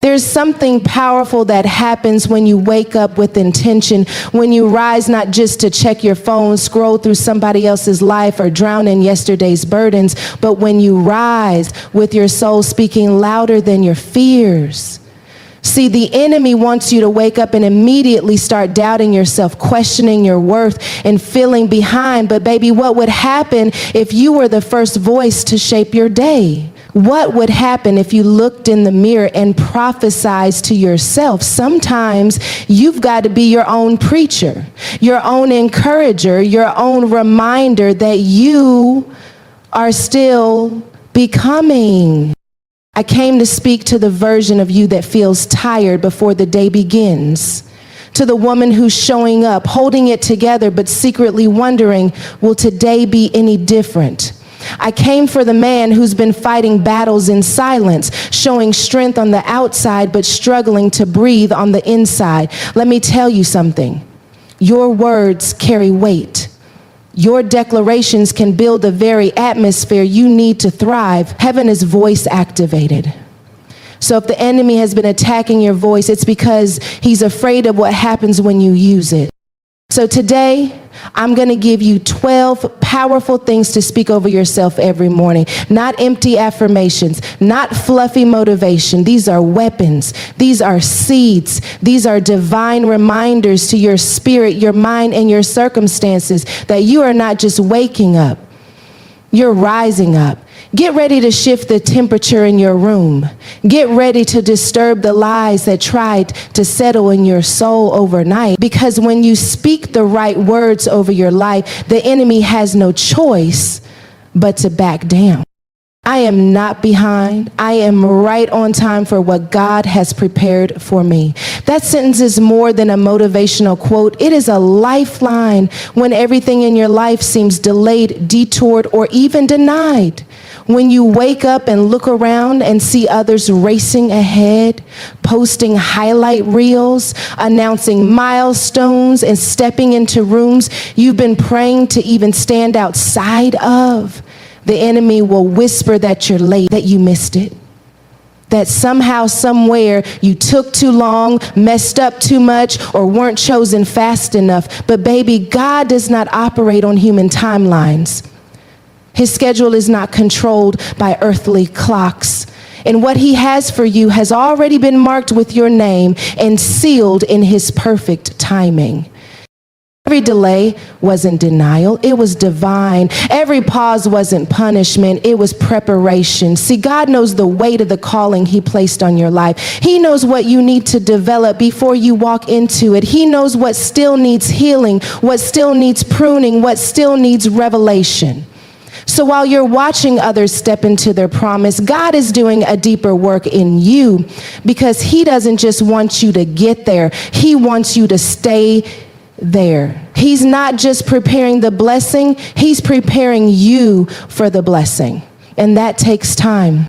There's something powerful that happens when you wake up with intention, when you rise not just to check your phone, scroll through somebody else's life, or drown in yesterday's burdens, but when you rise with your soul speaking louder than your fears. See, the enemy wants you to wake up and immediately start doubting yourself, questioning your worth, and feeling behind. But baby, what would happen if you were the first voice to shape your day? What would happen if you looked in the mirror and prophesied to yourself? Sometimes you've got to be your own preacher, your own encourager, your own reminder that you are still becoming. I came to speak to the version of you that feels tired before the day begins. To the woman who's showing up, holding it together, but secretly wondering, will today be any different? I came for the man who's been fighting battles in silence, showing strength on the outside, but struggling to breathe on the inside. Let me tell you something. Your words carry weight. Your declarations can build the very atmosphere you need to thrive. Heaven is voice activated. So if the enemy has been attacking your voice, it's because he's afraid of what happens when you use it. So today, I'm going to give you 12 powerful things to speak over yourself every morning. Not empty affirmations, not fluffy motivation. These are weapons. These are seeds. These are divine reminders to your spirit, your mind, and your circumstances that you are not just waking up, you're rising up. Get ready to shift the temperature in your room. Get ready to disturb the lies that tried to settle in your soul overnight. Because when you speak the right words over your life, the enemy has no choice but to back down. I am not behind. I am right on time for what God has prepared for me. That sentence is more than a motivational quote. It is a lifeline when everything in your life seems delayed, detoured, or even denied. When you wake up and look around and see others racing ahead, posting highlight reels, announcing milestones, and stepping into rooms you've been praying to even stand outside of, the enemy will whisper that you're late, that you missed it, that somehow, somewhere, you took too long, messed up too much, or weren't chosen fast enough. But baby, God does not operate on human timelines. His schedule is not controlled by earthly clocks. And what he has for you has already been marked with your name and sealed in his perfect timing. Every delay wasn't denial, it was divine. Every pause wasn't punishment, it was preparation. See, God knows the weight of the calling he placed on your life. He knows what you need to develop before you walk into it. He knows what still needs healing, what still needs pruning, what still needs revelation. So while you're watching others step into their promise, God is doing a deeper work in you, because he doesn't just want you to get there. He wants you to stay there. He's not just preparing the blessing, he's preparing you for the blessing. And that takes time.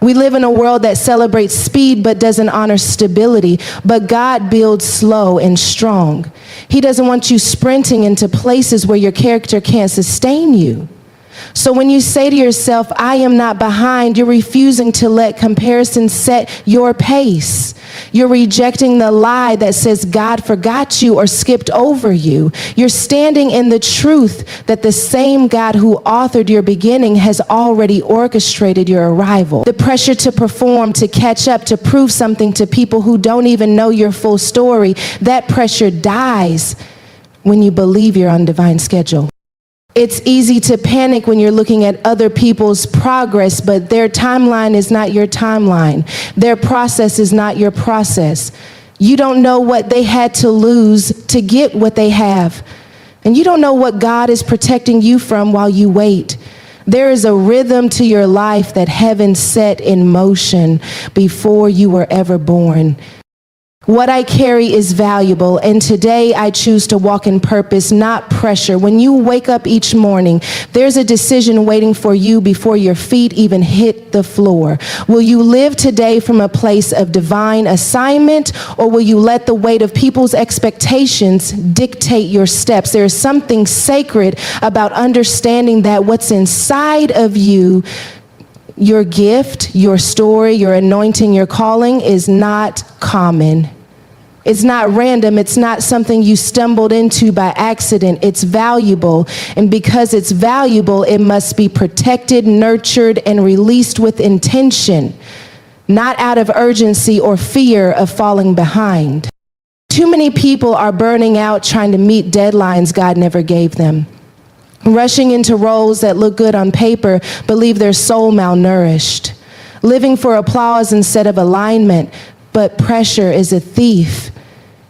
We live in a world that celebrates speed but doesn't honor stability. But God builds slow and strong. He doesn't want you sprinting into places where your character can't sustain you. So when you say to yourself, I am not behind, you're refusing to let comparison set your pace. You're rejecting the lie that says God forgot you or skipped over you. You're standing in the truth that the same God who authored your beginning has already orchestrated your arrival. The pressure to perform, to catch up, to prove something to people who don't even know your full story, that pressure dies when you believe you're on divine schedule. It's easy to panic when you're looking at other people's progress, but their timeline is not your timeline. Their process is not your process. You don't know what they had to lose to get what they have. And you don't know what God is protecting you from while you wait. There is a rhythm to your life that heaven set in motion before you were ever born. What I carry is valuable, and today I choose to walk in purpose, not pressure. When you wake up each morning, there's a decision waiting for you before your feet even hit the floor. Will you live today from a place of divine assignment, or will you let the weight of people's expectations dictate your steps? There is something sacred about understanding that what's inside of you Your gift, your story, your anointing, your calling is not common. It's not random. It's not something you stumbled into by accident. It's valuable. And because it's valuable, it must be protected, nurtured, and released with intention, not out of urgency or fear of falling behind. Too many people are burning out trying to meet deadlines God never gave them, rushing into roles that look good on paper but leave their soul malnourished, living for applause instead of alignment. But pressure is a thief.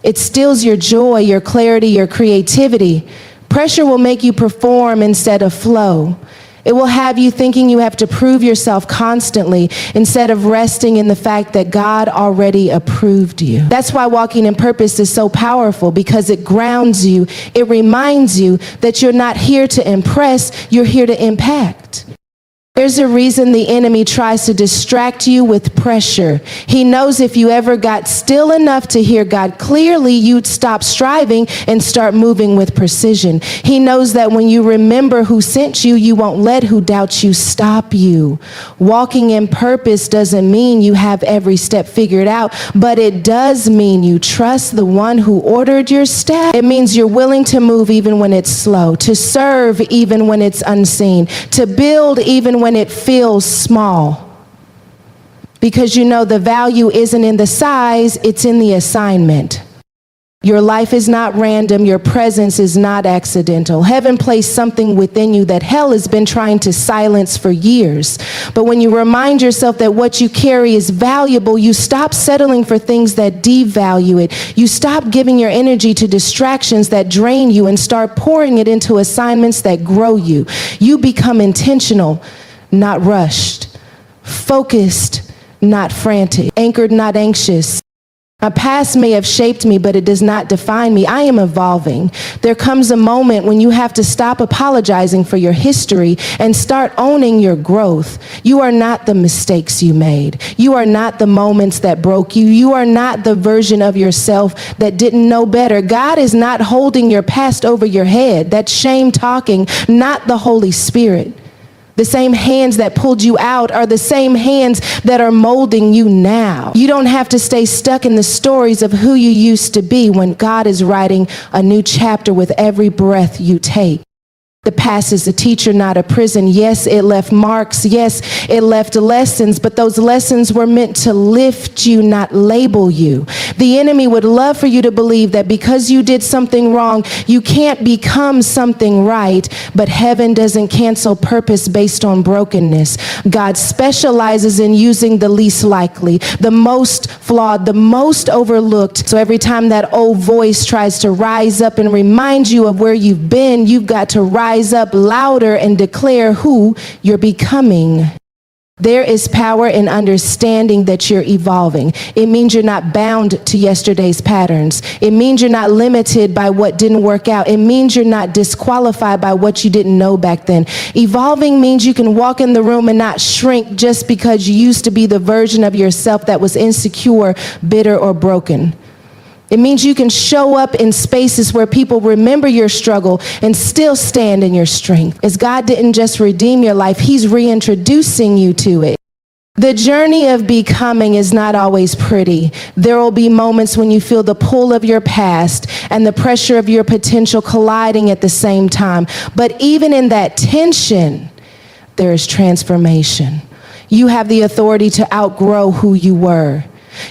It steals your joy, your clarity, your creativity. Pressure will make you perform instead of flow. It will have you thinking you have to prove yourself constantly instead of resting in the fact that God already approved you. That's why walking in purpose is so powerful, because it grounds you. It reminds you that you're not here to impress, you're here to impact. There's a reason the enemy tries to distract you with pressure. He knows if you ever got still enough to hear God clearly, you'd stop striving and start moving with precision. He knows that when you remember who sent you, you won't let who doubts you stop you. Walking in purpose doesn't mean you have every step figured out, but it does mean you trust the one who ordered your step. It means you're willing to move even when it's slow, to serve even when it's unseen, to build even when it feels small. Because you know the value isn't in the size, it's in the assignment. Your life is not random. Your presence is not accidental. Heaven placed something within you that hell has been trying to silence for years. But when you remind yourself that what you carry is valuable, you stop settling for things that devalue it. You stop giving your energy to distractions that drain you and start pouring it into assignments that grow you. You become intentional, not rushed, focused, not frantic, anchored, not anxious. My past may have shaped me, but it does not define me. I am evolving. There comes a moment when you have to stop apologizing for your history and start owning your growth. You are not the mistakes you made. You are not the moments that broke you. You are not the version of yourself that didn't know better. God is not holding your past over your head. That's shame talking, not the Holy Spirit. The same hands that pulled you out are the same hands that are molding you now. You don't have to stay stuck in the stories of who you used to be when God is writing a new chapter with every breath you take. The past is a teacher, not a prison. Yes, it left marks. Yes, it left lessons, but those lessons were meant to lift you, not label you. The enemy would love for you to believe that because you did something wrong, you can't become something right, but heaven doesn't cancel purpose based on brokenness. God specializes in using the least likely, the most flawed, the most overlooked. So every time that old voice tries to rise up and remind you of where you've been, you've got to rise up louder and declare who you're becoming. There is power in understanding that you're evolving. It means you're not bound to yesterday's patterns. It means you're not limited by what didn't work out. It means you're not disqualified by what you didn't know back then. Evolving means you can walk in the room and not shrink just because you used to be the version of yourself that was insecure, bitter, or broken. It means you can show up in spaces where people remember your struggle and still stand in your strength. As God didn't just redeem your life, He's reintroducing you to it. The journey of becoming is not always pretty. There will be moments when you feel the pull of your past and the pressure of your potential colliding at the same time. But even in that tension, there is transformation. You have the authority to outgrow who you were.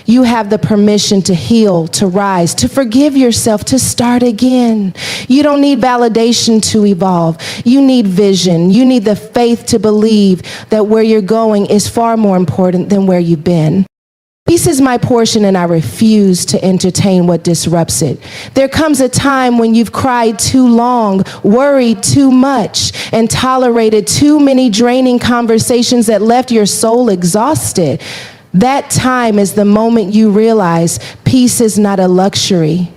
You have the permission to heal, to rise, to forgive yourself, to start again. You don't need validation to evolve. You need vision. You need the faith to believe that where you're going is far more important than where you've been. Peace is my portion, and I refuse to entertain what disrupts it. There comes a time when you've cried too long, worried too much, and tolerated too many draining conversations that left your soul exhausted. That time is the moment you realize peace is not a luxury.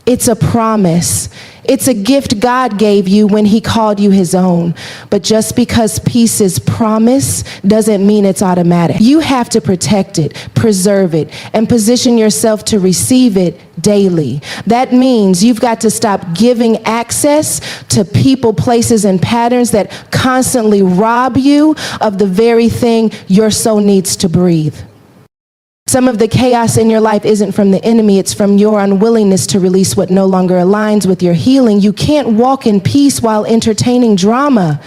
It's a promise. It's a gift God gave you when he called you his own. But just because peace is promised doesn't mean it's automatic. You have to protect it, preserve it, and position yourself to receive it daily. That means you've got to stop giving access to people, places, and patterns that constantly rob you of the very thing your soul needs to breathe. Some of the chaos in your life isn't from the enemy, it's from your unwillingness to release what no longer aligns with your healing. You can't walk in peace while entertaining drama.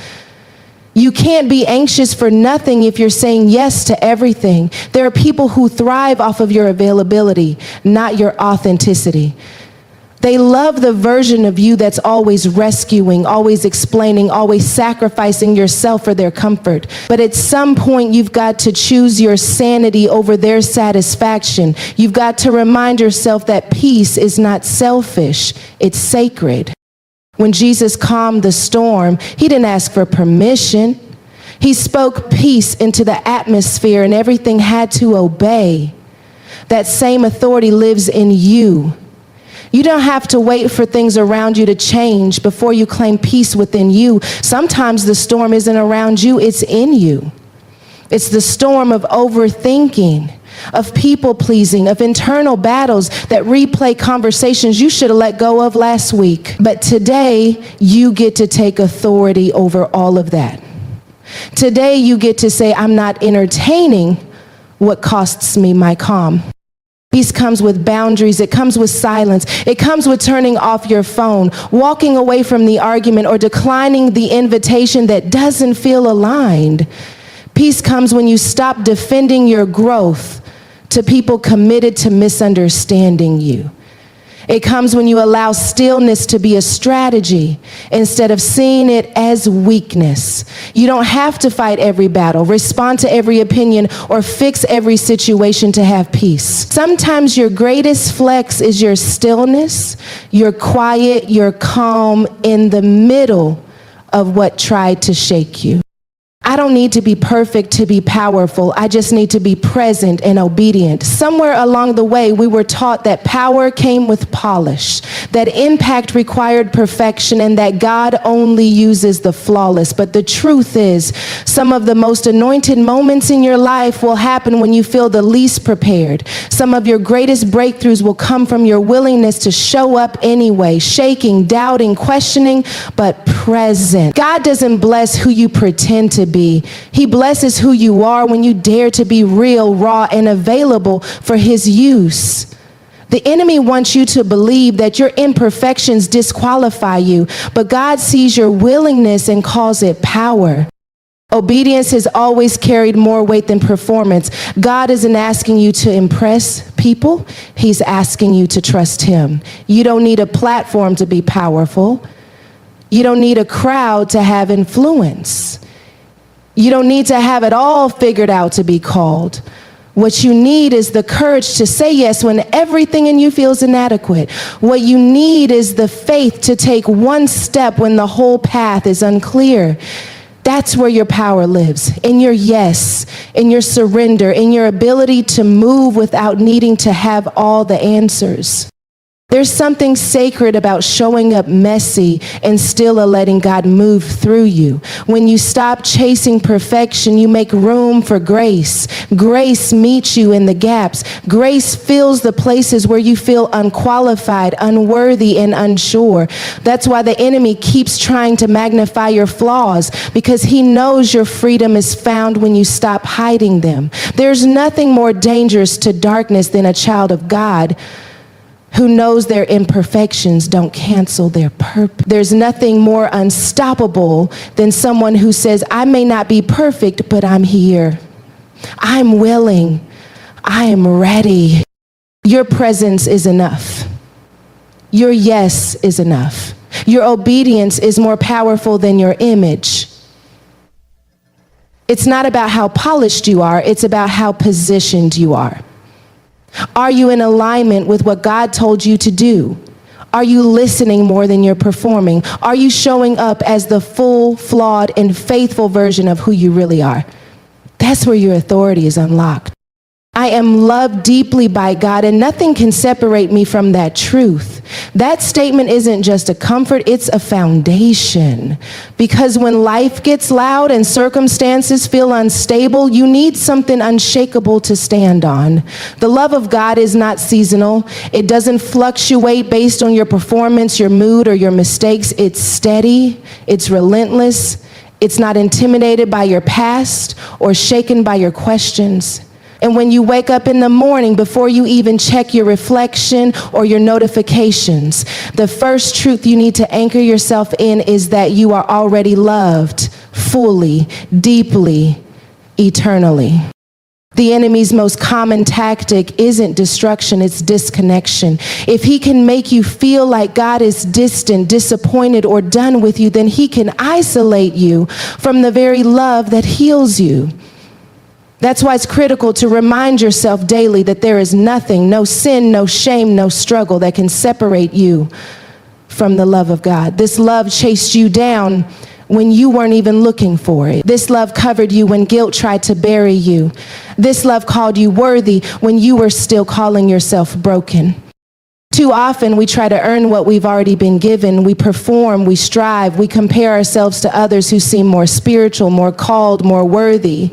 You can't be anxious for nothing if you're saying yes to everything. There are people who thrive off of your availability, not your authenticity. They love the version of you that's always rescuing, always explaining, always sacrificing yourself for their comfort. But at some point, you've got to choose your sanity over their satisfaction. You've got to remind yourself that peace is not selfish, it's sacred. When Jesus calmed the storm, he didn't ask for permission. He spoke peace into the atmosphere and everything had to obey. That same authority lives in you. You don't have to wait for things around you to change before you claim peace within you. Sometimes the storm isn't around you, it's in you. It's the storm of overthinking, of people pleasing, of internal battles that replay conversations you should have let go of last week. But today, you get to take authority over all of that. Today, you get to say, I'm not entertaining what costs me my calm. Peace comes with boundaries. It comes with silence. It comes with turning off your phone, walking away from the argument, or declining the invitation that doesn't feel aligned. Peace comes when you stop defending your growth to people committed to misunderstanding you. It comes when you allow stillness to be a strategy instead of seeing it as weakness. You don't have to fight every battle, respond to every opinion, or fix every situation to have peace. Sometimes your greatest flex is your stillness, your quiet, your calm in the middle of what tried to shake you. I don't need to be perfect to be powerful. I just need to be present and obedient. Somewhere along the way, we were taught that power came with polish, that impact required perfection, and that God only uses the flawless. But the truth is, some of the most anointed moments in your life will happen when you feel the least prepared. Some of your greatest breakthroughs will come from your willingness to show up anyway, shaking, doubting, questioning, but present. God doesn't bless who you pretend to be. He blesses who you are when you dare to be real, raw, and available for his use. The enemy wants you to believe that your imperfections disqualify you, but God sees your willingness and calls it power. Obedience has always carried more weight than performance. God isn't asking you to impress people. He's asking you to trust him. You don't need a platform to be powerful. You don't need a crowd to have influence. You don't need to have it all figured out to be called. What you need is the courage to say yes when everything in you feels inadequate. What you need is the faith to take one step when the whole path is unclear. That's where your power lives, in your yes, in your surrender, in your ability to move without needing to have all the answers. There's something sacred about showing up messy and still letting God move through you. When you stop chasing perfection, you make room for grace. Grace meets you in the gaps. Grace fills the places where you feel unqualified, unworthy, and unsure. That's why the enemy keeps trying to magnify your flaws, because he knows your freedom is found when you stop hiding them. There's nothing more dangerous to darkness than a child of God who knows their imperfections don't cancel their purpose. There's nothing more unstoppable than someone who says, I may not be perfect, but I'm here. I'm willing. I am ready. Your presence is enough. Your yes is enough. Your obedience is more powerful than your image. It's not about how polished you are, it's about how positioned you are. Are you in alignment with what God told you to do? Are you listening more than you're performing? Are you showing up as the full, flawed, and faithful version of who you really are? That's where your authority is unlocked. I am loved deeply by God, and nothing can separate me from that truth. That statement isn't just a comfort, it's a foundation. Because when life gets loud and circumstances feel unstable, you need something unshakable to stand on. The love of God is not seasonal. It doesn't fluctuate based on your performance, your mood, or your mistakes. It's steady, it's relentless, it's not intimidated by your past or shaken by your questions. And when you wake up in the morning, before you even check your reflection or your notifications, the first truth you need to anchor yourself in is that you are already loved fully, deeply, eternally. The enemy's most common tactic isn't destruction, it's disconnection. If he can make you feel like God is distant, disappointed, or done with you, then he can isolate you from the very love that heals you. That's why it's critical to remind yourself daily that there is nothing, no sin, no shame, no struggle that can separate you from the love of God. This love chased you down when you weren't even looking for it. This love covered you when guilt tried to bury you. This love called you worthy when you were still calling yourself broken. Too often we try to earn what we've already been given. We perform, we strive, we compare ourselves to others who seem more spiritual, more called, more worthy.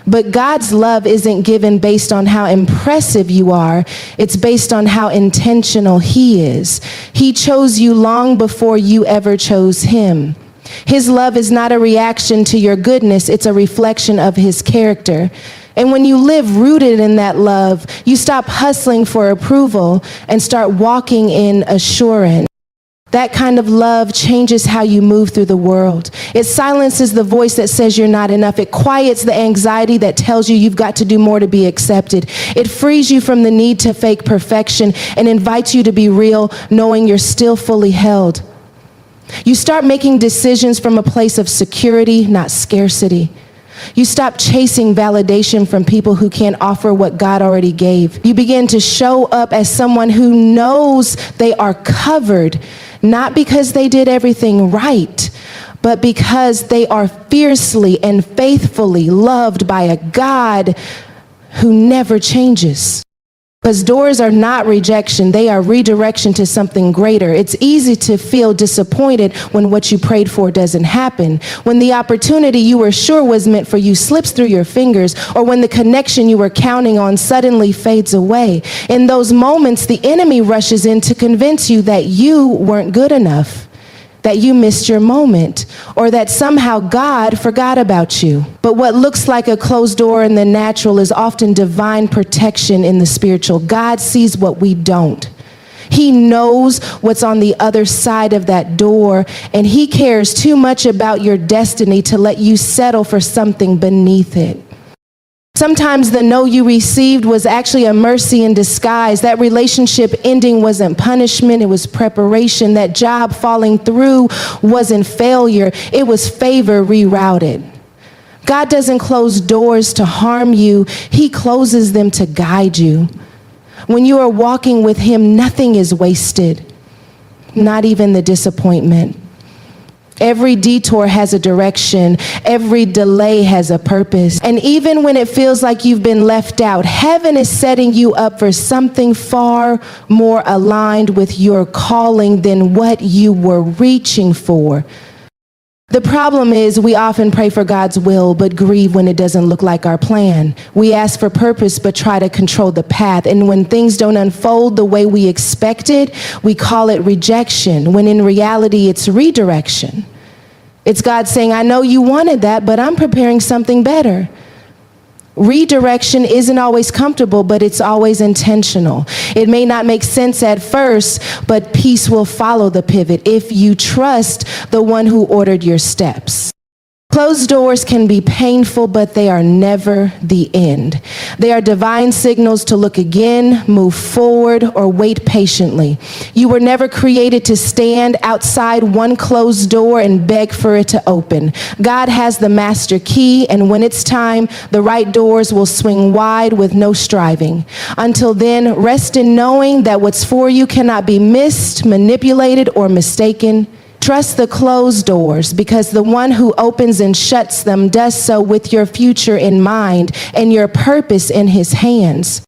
But God's love isn't given based on how impressive you are. It's based on how intentional he is. He chose you long before you ever chose him. His love is not a reaction to your goodness. It's a reflection of his character. And when you live rooted in that love, you stop hustling for approval and start walking in assurance. That kind of love changes how you move through the world. It silences the voice that says you're not enough. It quiets the anxiety that tells you you've got to do more to be accepted. It frees you from the need to fake perfection and invites you to be real, knowing you're still fully held. You start making decisions from a place of security, not scarcity. You stop chasing validation from people who can't offer what God already gave. You begin to show up as someone who knows they are covered, not because they did everything right, but because they are fiercely and faithfully loved by a God who never changes. Because doors are not rejection, they are redirection to something greater. It's easy to feel disappointed when what you prayed for doesn't happen, when the opportunity you were sure was meant for you slips through your fingers, or when the connection you were counting on suddenly fades away. In those moments, the enemy rushes in to convince you that you weren't good enough, that you missed your moment, or that somehow God forgot about you. But what looks like a closed door in the natural is often divine protection in the spiritual. God sees what we don't. He knows what's on the other side of that door, and he cares too much about your destiny to let you settle for something beneath it. Sometimes the no you received was actually a mercy in disguise. That relationship ending wasn't punishment, it was preparation. That job falling through wasn't failure, it was favor rerouted. God doesn't close doors to harm you, he closes them to guide you. When you are walking with him, nothing is wasted, not even the disappointment. Every detour has a direction. Every delay has a purpose. And even when it feels like you've been left out, heaven is setting you up for something far more aligned with your calling than what you were reaching for. The problem is we often pray for God's will, but grieve when it doesn't look like our plan. We ask for purpose, but try to control the path. And when things don't unfold the way we expected, we call it rejection, when in reality it's redirection. It's God saying, I know you wanted that, but I'm preparing something better. Redirection isn't always comfortable, but it's always intentional. It may not make sense at first, but peace will follow the pivot if you trust the one who ordered your steps. Closed doors can be painful, but they are never the end. They are divine signals to look again, move forward, or wait patiently. You were never created to stand outside one closed door and beg for it to open. God has the master key, and when it's time, the right doors will swing wide with no striving. Until then, rest in knowing that what's for you cannot be missed, manipulated, or mistaken. Trust the closed doors, because the one who opens and shuts them does so with your future in mind and your purpose in his hands.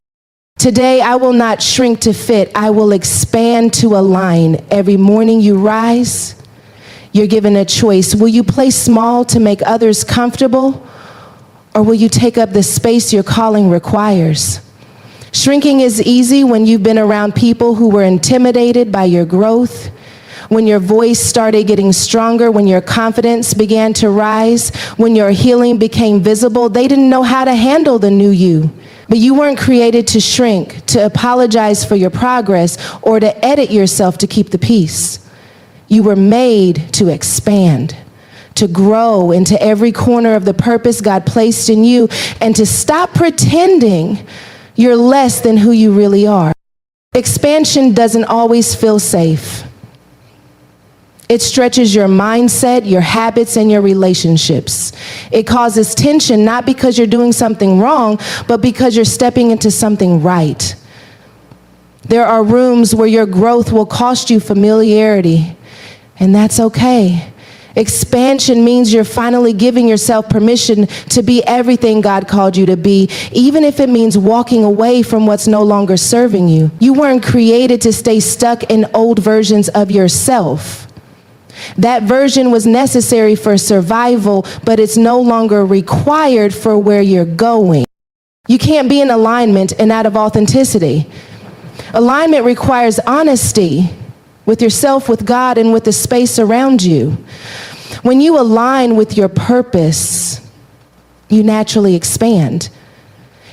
Today, I will not shrink to fit. I will expand to align. Every morning you rise, you're given a choice. Will you play small to make others comfortable, or will you take up the space your calling requires? Shrinking is easy when you've been around people who were intimidated by your growth, when your voice started getting stronger, when your confidence began to rise, when your healing became visible. They didn't know how to handle the new you. But you weren't created to shrink, to apologize for your progress, or to edit yourself to keep the peace. You were made to expand, to grow into every corner of the purpose God placed in you, and to stop pretending you're less than who you really are. Expansion doesn't always feel safe. It stretches your mindset, your habits, and your relationships. It causes tension, not because you're doing something wrong, but because you're stepping into something right. There are rooms where your growth will cost you familiarity, and that's okay. Expansion means you're finally giving yourself permission to be everything God called you to be, even if it means walking away from what's no longer serving you. You weren't created to stay stuck in old versions of yourself. That version was necessary for survival, but it's no longer required for where you're going. You can't be in alignment and out of authenticity. Alignment requires honesty with yourself, with God, and with the space around you. When you align with your purpose, you naturally expand.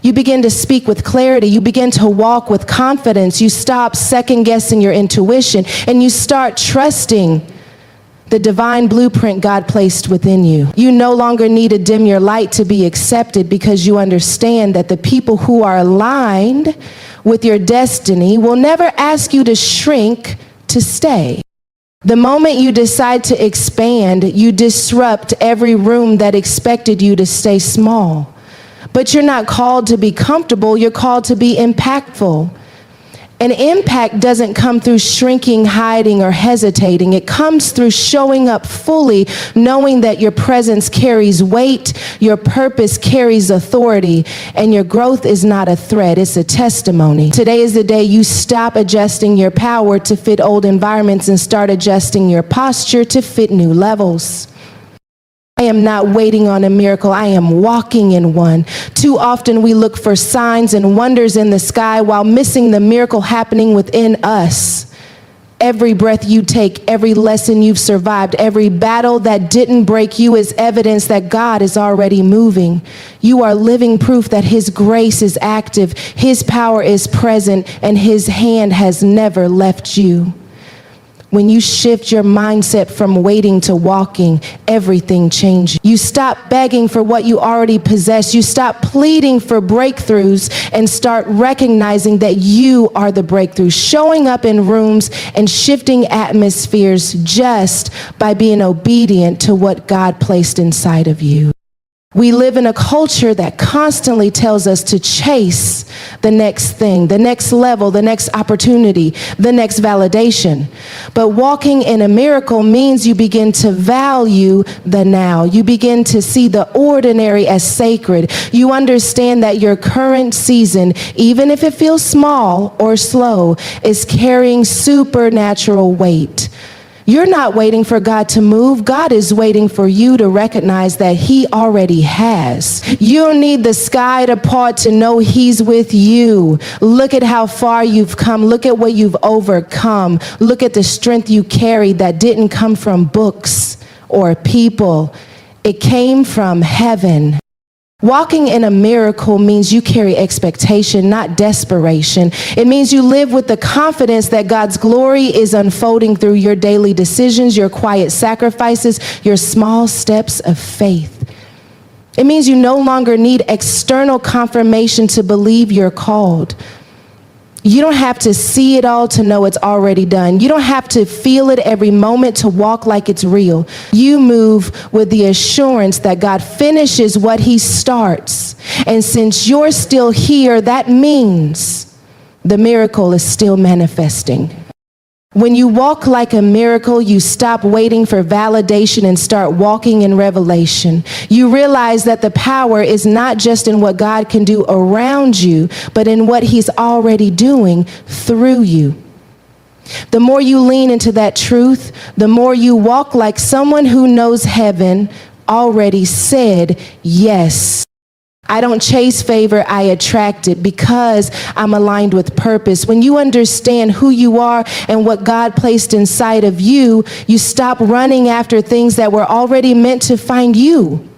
You begin to speak with clarity. You begin to walk with confidence. You stop second-guessing your intuition, and you start trusting the divine blueprint God placed within you. You no longer need to dim your light to be accepted, because you understand that the people who are aligned with your destiny will never ask you to shrink to stay. The moment you decide to expand, you disrupt every room that expected you to stay small. But you're not called to be comfortable, you're called to be impactful. And impact doesn't come through shrinking, hiding, or hesitating. It comes through showing up fully, knowing that your presence carries weight, your purpose carries authority, and your growth is not a threat, it's a testimony. Today is the day you stop adjusting your power to fit old environments and start adjusting your posture to fit new levels. I am not waiting on a miracle, I am walking in one. Too often we look for signs and wonders in the sky while missing the miracle happening within us. Every breath you take, every lesson you've survived, every battle that didn't break you is evidence that God is already moving. You are living proof that His grace is active, His power is present, and His hand has never left you. When you shift your mindset from waiting to walking, everything changes. You stop begging for what you already possess. You stop pleading for breakthroughs and start recognizing that you are the breakthrough, showing up in rooms and shifting atmospheres just by being obedient to what God placed inside of you. We live in a culture that constantly tells us to chase the next thing, the next level, the next opportunity, the next validation. But walking in a miracle means you begin to value the now. You begin to see the ordinary as sacred. You understand that your current season, even if it feels small or slow, is carrying supernatural weight. You're not waiting for God to move. God is waiting for you to recognize that He already has. You don't need the sky to part to know He's with you. Look at how far you've come. Look at what you've overcome. Look at the strength you carry that didn't come from books or people. It came from heaven. Walking in a miracle means you carry expectation, not desperation. It means you live with the confidence that God's glory is unfolding through your daily decisions, your quiet sacrifices, your small steps of faith. It means you no longer need external confirmation to believe you're called. You don't have to see it all to know it's already done. You don't have to feel it every moment to walk like it's real. You move with the assurance that God finishes what He starts. And since you're still here, that means the miracle is still manifesting. When you walk like a miracle, you stop waiting for validation and start walking in revelation. You realize that the power is not just in what God can do around you, but in what he's already doing through you. The more you lean into that truth, the more you walk like someone who knows heaven already said yes. I don't chase favor, I attract it because I'm aligned with purpose. When you understand who you are and what God placed inside of you, you stop running after things that were already meant to find you.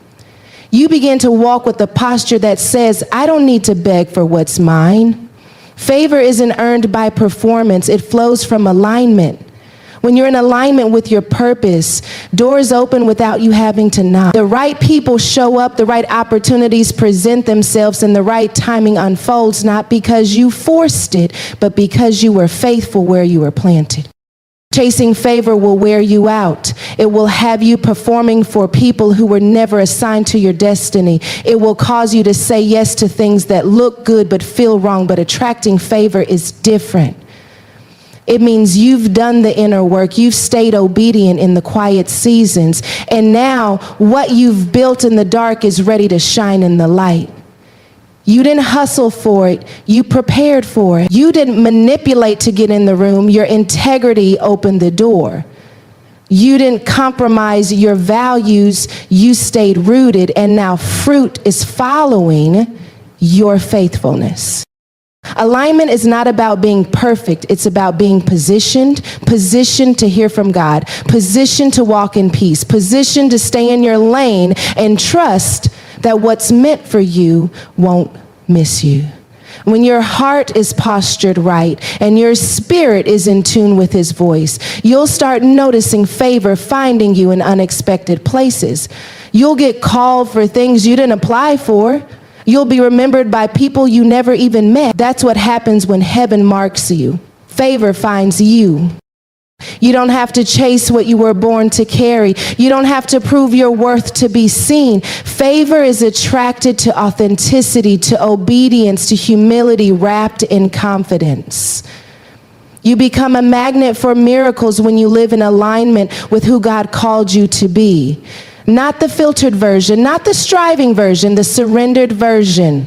You begin to walk with a posture that says, I don't need to beg for what's mine. Favor isn't earned by performance, it flows from alignment. When you're in alignment with your purpose, doors open without you having to knock. The right people show up, the right opportunities present themselves, and the right timing unfolds, not because you forced it, but because you were faithful where you were planted. Chasing favor will wear you out. It will have you performing for people who were never assigned to your destiny. It will cause you to say yes to things that look good but feel wrong, but attracting favor is different. It means you've done the inner work. You've stayed obedient in the quiet seasons. And now what you've built in the dark is ready to shine in the light. You didn't hustle for it. You prepared for it. You didn't manipulate to get in the room. Your integrity opened the door. You didn't compromise your values. You stayed rooted. And now fruit is following your faithfulness. Alignment is not about being perfect. It's about being positioned to hear from God, positioned to walk in peace, positioned to stay in your lane and trust that what's meant for you won't miss you. When your heart is postured right and your spirit is in tune with his voice, you'll start noticing favor finding you in unexpected places. You'll get called for things you didn't apply for. You'll be remembered by people you never even met. That's what happens when heaven marks you. Favor finds you. You don't have to chase what you were born to carry. You don't have to prove your worth to be seen. Favor is attracted to authenticity, to obedience, to humility wrapped in confidence. You become a magnet for miracles when you live in alignment with who God called you to be. Not the filtered version, not the striving version, the surrendered version.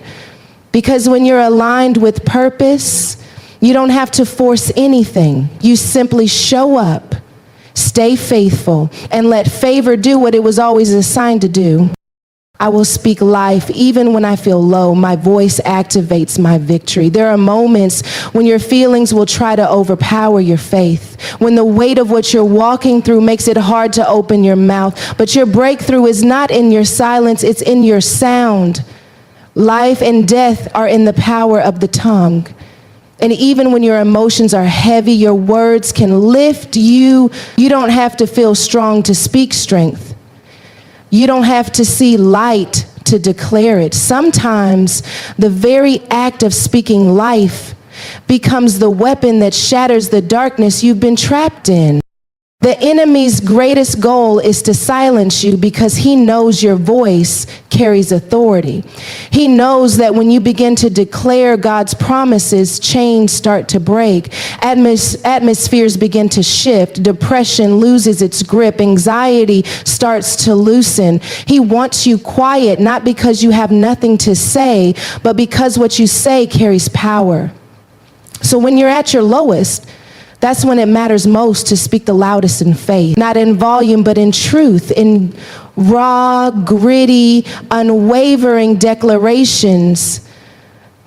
Because when you're aligned with purpose, you don't have to force anything. You simply show up, stay faithful, and let favor do what it was always assigned to do. I will speak life even when I feel low. My voice activates my victory. There are moments when your feelings will try to overpower your faith, when the weight of what you're walking through makes it hard to open your mouth. But your breakthrough is not in your silence, it's in your sound. Life and death are in the power of the tongue. And even when your emotions are heavy, your words can lift you. You don't have to feel strong to speak strength. You don't have to see light to declare it. Sometimes the very act of speaking life becomes the weapon that shatters the darkness you've been trapped in. The enemy's greatest goal is to silence you because he knows your voice carries authority. He knows that when you begin to declare God's promises, chains start to break. Atmospheres begin to shift. Depression loses its grip. Anxiety starts to loosen. He wants you quiet, not because you have nothing to say, but because what you say carries power. So when you're at your lowest, that's when it matters most to speak the loudest in faith, not in volume, but in truth, in raw, gritty, unwavering declarations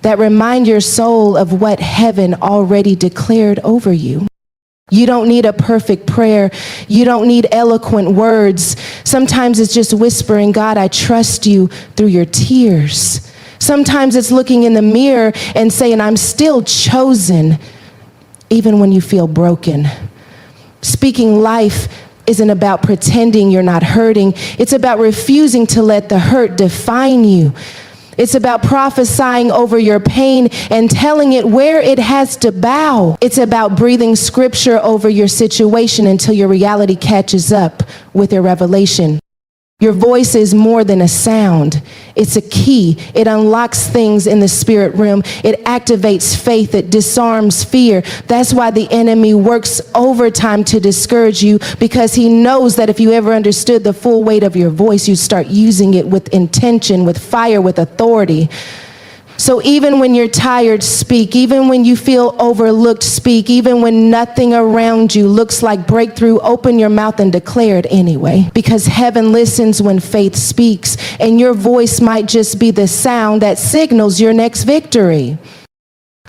that remind your soul of what heaven already declared over you. You don't need a perfect prayer. You don't need eloquent words. Sometimes it's just whispering, God, I trust you through your tears. Sometimes it's looking in the mirror and saying, I'm still chosen. Even when you feel broken. Speaking life isn't about pretending you're not hurting. It's about refusing to let the hurt define you. It's about prophesying over your pain and telling it where it has to bow. It's about breathing scripture over your situation until your reality catches up with your revelation. Your voice is more than a sound. It's a key. It unlocks things in the spirit realm. It activates faith. It disarms fear. That's why the enemy works overtime to discourage you, because he knows that if you ever understood the full weight of your voice, you'd start using it with intention, with fire, with authority. So even when you're tired, speak. Even when you feel overlooked, speak. Even when nothing around you looks like breakthrough, open your mouth and declare it anyway. Because heaven listens when faith speaks, and your voice might just be the sound that signals your next victory.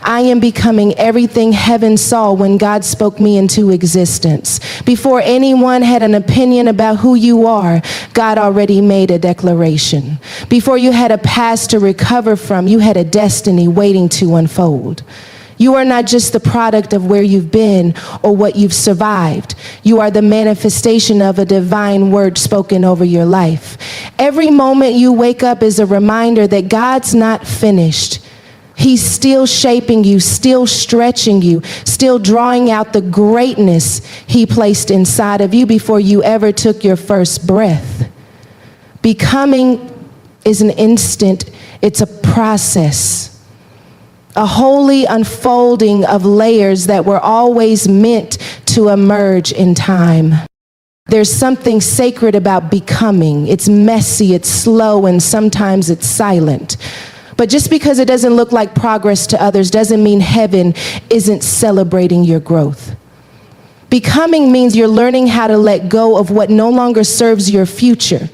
I am becoming everything heaven saw when God spoke me into existence. Before anyone had an opinion about who you are, God already made a declaration. Before you had a past to recover from, you had a destiny waiting to unfold. You are not just the product of where you've been or what you've survived. You are the manifestation of a divine word spoken over your life. Every moment you wake up is a reminder that God's not finished. He's still shaping you, still stretching you, still drawing out the greatness he placed inside of you before you ever took your first breath. Becoming is an instant, it's a process, a holy unfolding of layers that were always meant to emerge in time. There's something sacred about becoming. It's messy, it's slow, and sometimes it's silent. But just because it doesn't look like progress to others doesn't mean heaven isn't celebrating your growth. Becoming means you're learning how to let go of what no longer serves your future.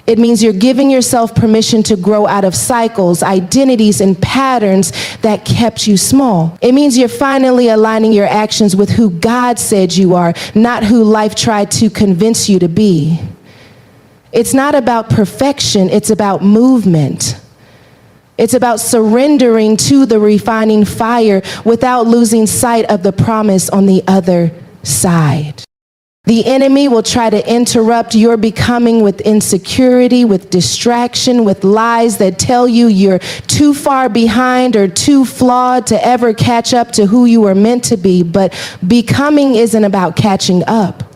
It means you're giving yourself permission to grow out of cycles, identities, and patterns that kept you small. It means you're finally aligning your actions with who God said you are, not who life tried to convince you to be. It's not about perfection, it's about movement. It's about surrendering to the refining fire without losing sight of the promise on the other side. The enemy will try to interrupt your becoming with insecurity, with distraction, with lies that tell you you're too far behind or too flawed to ever catch up to who you were meant to be. But becoming isn't about catching up.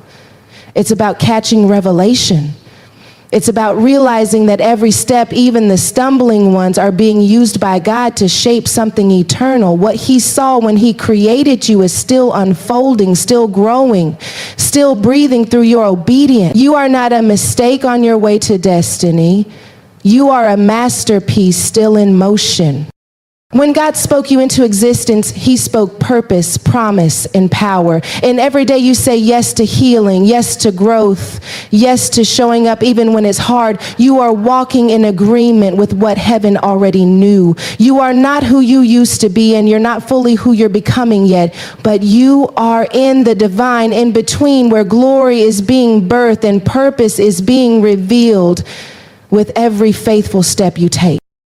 It's about catching revelation. It's about realizing that every step, even the stumbling ones, are being used by God to shape something eternal. What he saw when he created you is still unfolding, still growing, still breathing through your obedience. You are not a mistake on your way to destiny. You are a masterpiece still in motion. When God spoke you into existence, he spoke purpose, promise, and power. And every day you say yes to healing, yes to growth, yes to showing up even when it's hard. You are walking in agreement with what heaven already knew. You are not who you used to be, and you're not fully who you're becoming yet, but you are in the divine in between, where glory is being birthed and purpose is being revealed with every faithful step you take.